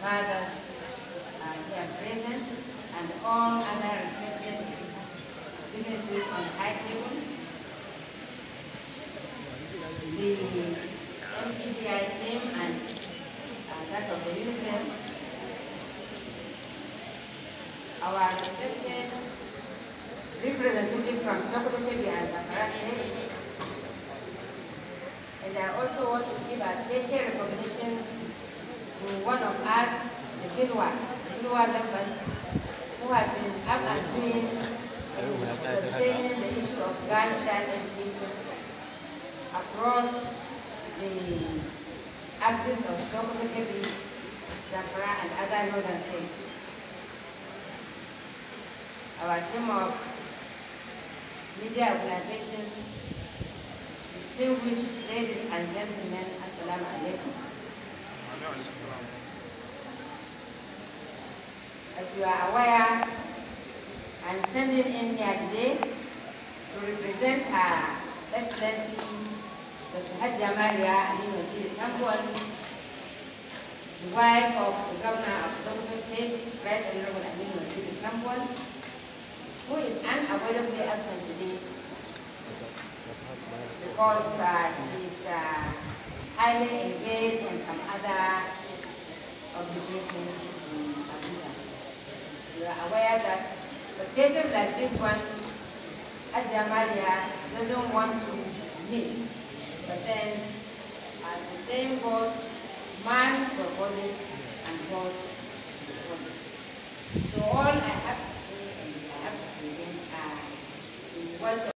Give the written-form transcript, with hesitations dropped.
fathers here present, and all other respected dignitaries on the high table, the MPDI team and that of the UNICEF, our respected representative from Sokoto Kebbi and Zamfara State. And I also want to give a special recognition to one of us, the Gilwa members, who have been up and doing sustaining the issue of girl child education across the axis of Sokoto Kebbi, Zamfara, and other northern states. Our team of media organizations, distinguished ladies and gentlemen, Assalamu alaikum. As you are aware, I'm standing in here today to represent Her Excellency Dr. Hajia Maria Aminu Wasiri Tambuwal, the wife of the Governor of Sokoto State, Right Honorable Aminu Wasiri Tambuwal, who is unavoidably absent today because she is highly engaged in some other obligations in Abuja. You are aware that occasions like this one, Hajia Maria doesn't want to miss, but then as the saying goes, man proposes and God disposes. So all I have to say, and I have to present, the voice of